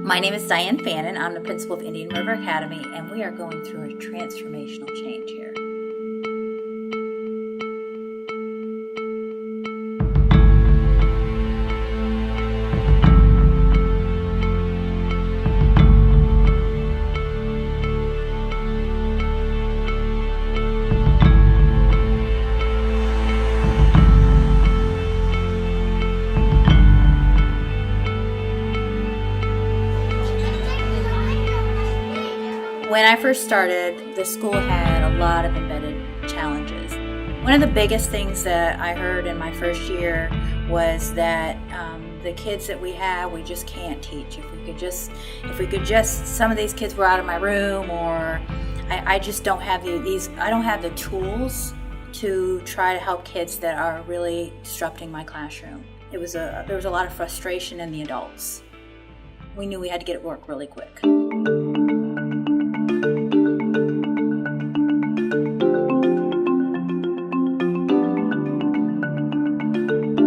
My name is Diane Fannin. I'm the principal of Indian River Academy, and we are going through a transformational change here. When I first started, the school had a lot of embedded challenges. One of the biggest things that I heard in my first year was that the kids that we have, we just can't teach. If we could just, some of these kids were out of my room, or I just don't have I don't have the tools to try to help kids that are really disrupting my classroom. There was a lot of frustration in the adults. We knew we had to get it work really quick.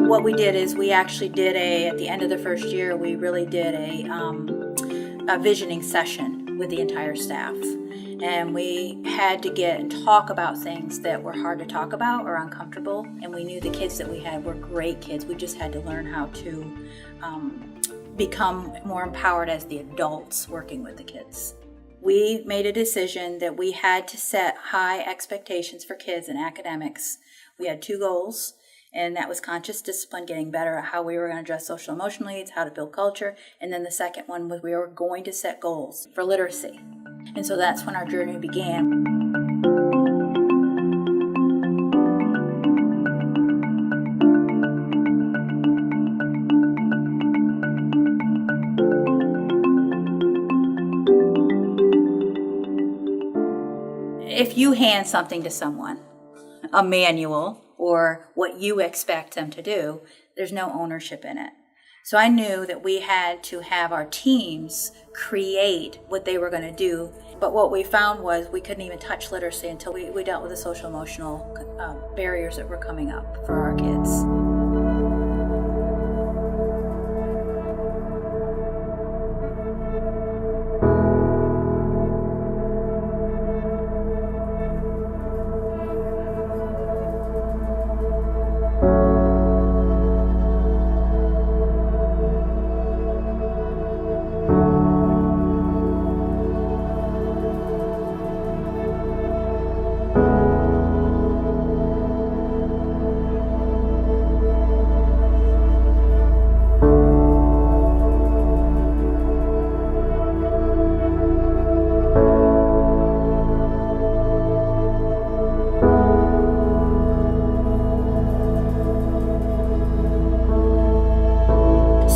What we did is we actually did at the end of the first year, we really did a visioning session with the entire staff. And we had to get and talk about things that were hard to talk about or uncomfortable. And we knew the kids that we had were great kids. We just had to learn how to become more empowered as the adults working with the kids. We made a decision that we had to set high expectations for kids in academics. We had 2 goals. And that was conscious discipline, getting better at how we were going to address social and emotional needs, how to build culture. And then the second one was we were going to set goals for literacy. And so that's when our journey began. If you hand something to someone, a manual, or what you expect them to do, there's no ownership in it. So I knew that we had to have our teams create what they were going to do. But what we found was we couldn't even touch literacy until we dealt with the social emotional barriers that were coming up for our kids.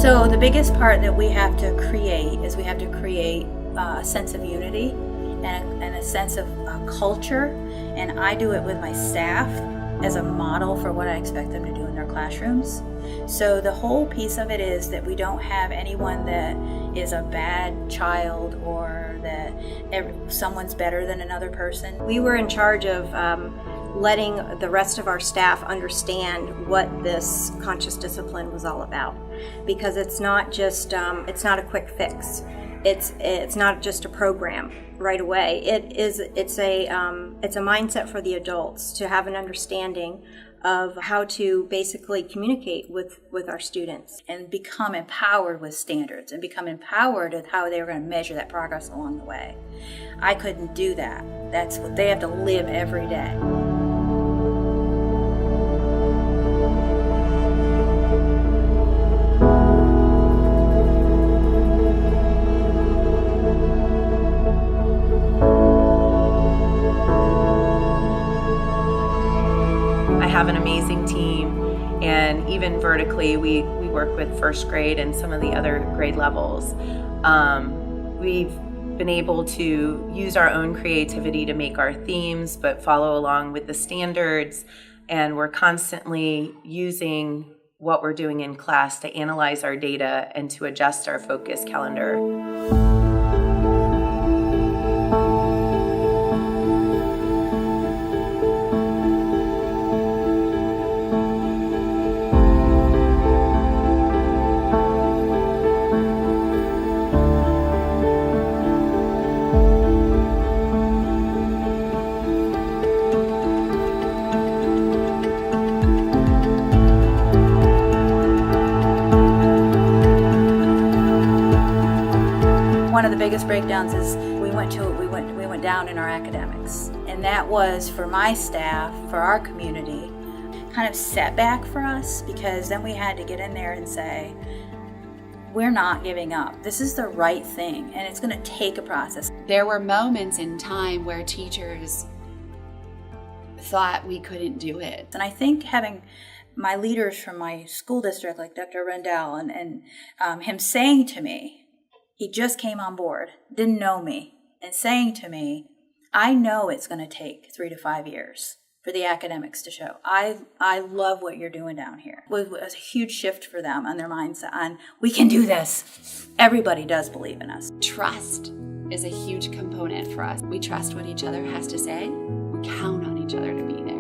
So the biggest part that we have to create is we have to create a sense of unity and a sense of culture. And I do it with my staff as a model for what I expect them to do in their classrooms. So the whole piece of it is that we don't have anyone that is a bad child or that someone's better than another person. We were in charge of letting the rest of our staff understand what this conscious discipline was all about, because it's not just it's not a quick fix. It's not just a program right away. It's a mindset for the adults to have an understanding of how to basically communicate with our students and become empowered with standards and become empowered with how they were going to measure that progress along the way. I couldn't do that. That's what they have to live every day. Have an amazing team, and even vertically we work with first grade and some of the other grade levels. We've been able to use our own creativity to make our themes but follow along with the standards, and we're constantly using what we're doing in class to analyze our data and to adjust our focus calendar. one of the biggest breakdowns is we went down in our academics, and that was for my staff, for our community, kind of setback for us, because then we had to get in there and say, we're not giving up. This is the right thing, and it's going to take a process. There were moments in time where teachers thought we couldn't do it. And I think having my leaders from my school district, like Dr. Rendell, and him saying to me, he just came on board, didn't know me, and saying to me, I know it's going to take 3 to 5 years for the academics to show. I love what you're doing down here. It was a huge shift for them on their mindset on, we can do this. Everybody does believe in us. Trust is a huge component for us. We trust what each other has to say. We count on each other to be there.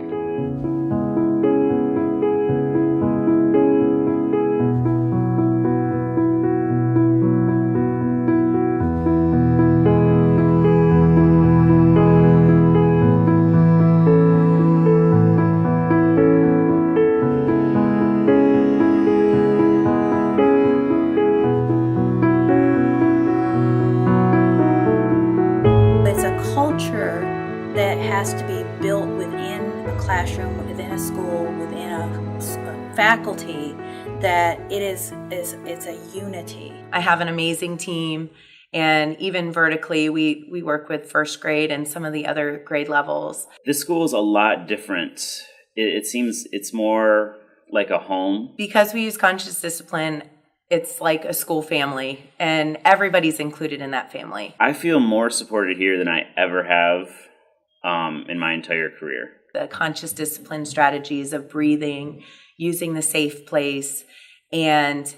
That has to be built within a classroom, within a school, within a faculty, that it's a unity. I have an amazing team, and even vertically, we work with first grade and some of the other grade levels. This school is a lot different. It seems it's more like a home. Because we use conscious discipline, it's like a school family, and everybody's included in that family. I feel more supported here than I ever have in my entire career. The conscious discipline strategies of breathing, using the safe place, and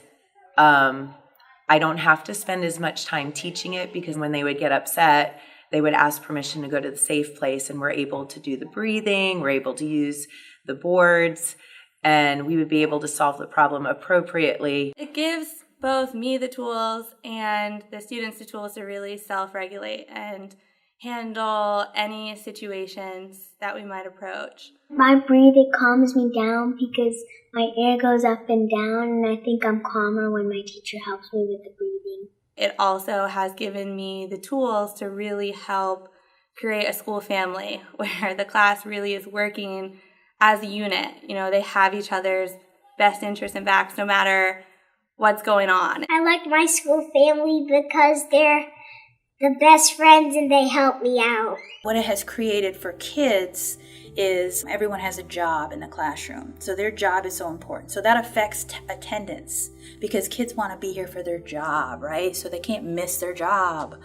I don't have to spend as much time teaching it, because when they would get upset, they would ask permission to go to the safe place, and we're able to do the breathing, we're able to use the boards, and we would be able to solve the problem appropriately. It gives both me the tools and the students the tools to really self-regulate and handle any situations that we might approach. My breathing calms me down because my air goes up and down, and I think I'm calmer when my teacher helps me with the breathing. It also has given me the tools to really help create a school family where the class really is working as a unit. You know, they have each other's best interests and backs no matter what's going on. I like my school family because they're the best friends and they help me out. What it has created for kids is everyone has a job in the classroom. So their job is so important. So that affects attendance, because kids want to be here for their job, right? So they can't miss their job.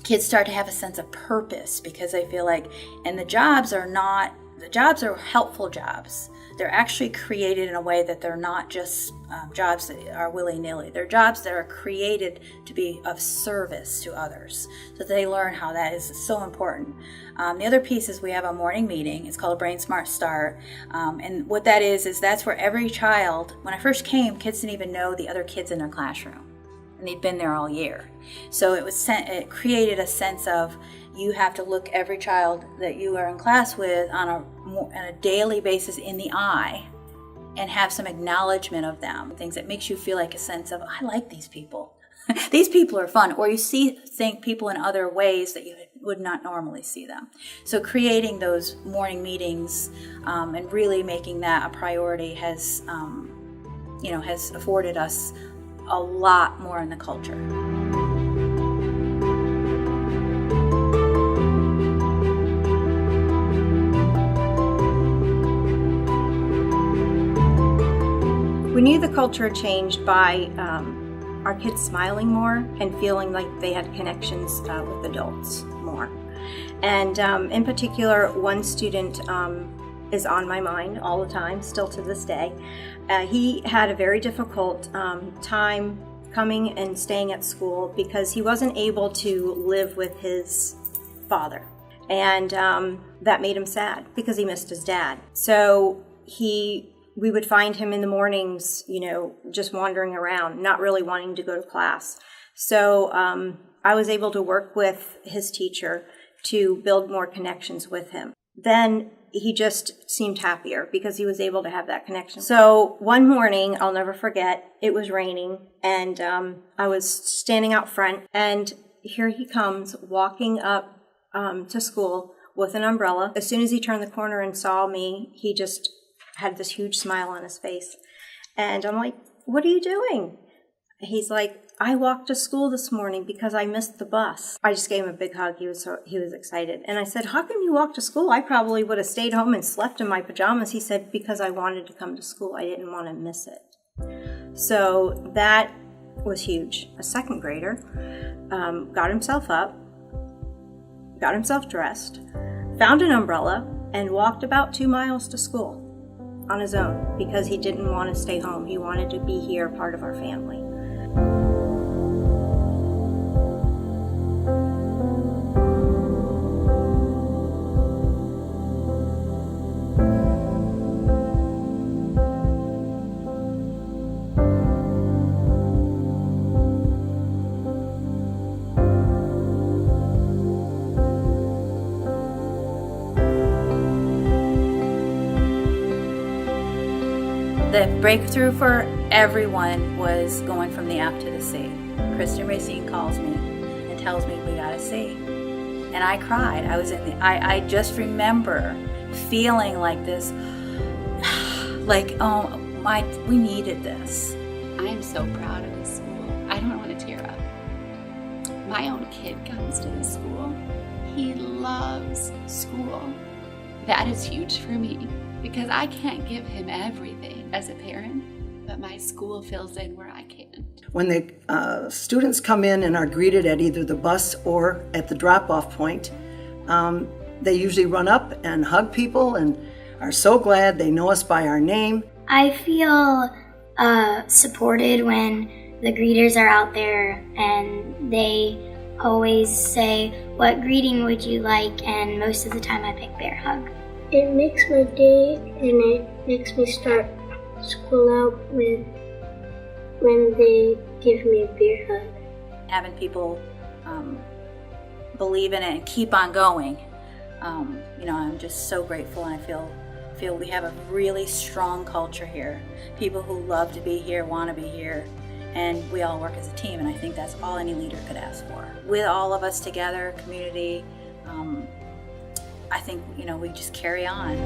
Kids start to have a sense of purpose because they feel like, and the jobs are helpful jobs. They're actually created in a way that they're not just jobs that are willy-nilly. They're jobs that are created to be of service to others, so that they learn how that is so important. The other piece is we have a morning meeting. It's called a Brain Smart Start. And what that is that's where every child, when I first came, kids didn't even know the other kids in their classroom, and they'd been there all year. So it created a sense of, you have to look every child that you are in class with on a daily basis in the eye and have some acknowledgement of them, things that makes you feel like a sense of, I like these people. These people are fun. Or you think people in other ways that you would not normally see them. So creating those morning meetings and really making that a priority has afforded us a lot more in the culture. We knew the culture changed by our kids smiling more and feeling like they had connections with adults more. And in particular, one student is on my mind all the time, still to this day. He had a very difficult time coming and staying at school because he wasn't able to live with his father. And that made him sad because he missed his dad. So we would find him in the mornings, just wandering around, not really wanting to go to class. So I was able to work with his teacher to build more connections with him. Then he just seemed happier because he was able to have that connection. So one morning, I'll never forget, it was raining, and I was standing out front, and here he comes walking up to school with an umbrella. As soon as he turned the corner and saw me, he just had this huge smile on his face. And I'm like, "What are you doing?" He's like, "I walked to school this morning because I missed the bus." I just gave him a big hug. He was excited. And I said, "How come you walked to school? I probably would have stayed home and slept in my pajamas." He said, "Because I wanted to come to school. I didn't want to miss it." So that was huge. A second grader got himself up, got himself dressed, found an umbrella, and walked about 2 miles to school on his own because he didn't want to stay home. He wanted to be here, part of our family. The breakthrough for everyone was going from the app to the C. Kristen Racine calls me and tells me we got a C. And I cried. I just remember feeling like this, like, oh, we needed this. I am so proud of this school. I don't want to tear up. My own kid comes to this school. He loves school. That is huge for me because I can't give him everything as a parent, but my school fills in where I can. When the students come in and are greeted at either the bus or at the drop-off point, they usually run up and hug people and are so glad they know us by our name. I feel supported when the greeters are out there and they always say, "What greeting would you like?" And most of the time I pick bear hug. It makes my day and it makes me start school out when they give me a bear hug. Having people believe in it and keep on going, I'm just so grateful, and I feel we have a really strong culture here. People who love to be here, want to be here, and we all work as a team, and I think that's all any leader could ask for. With all of us together, community, I think, we just carry on.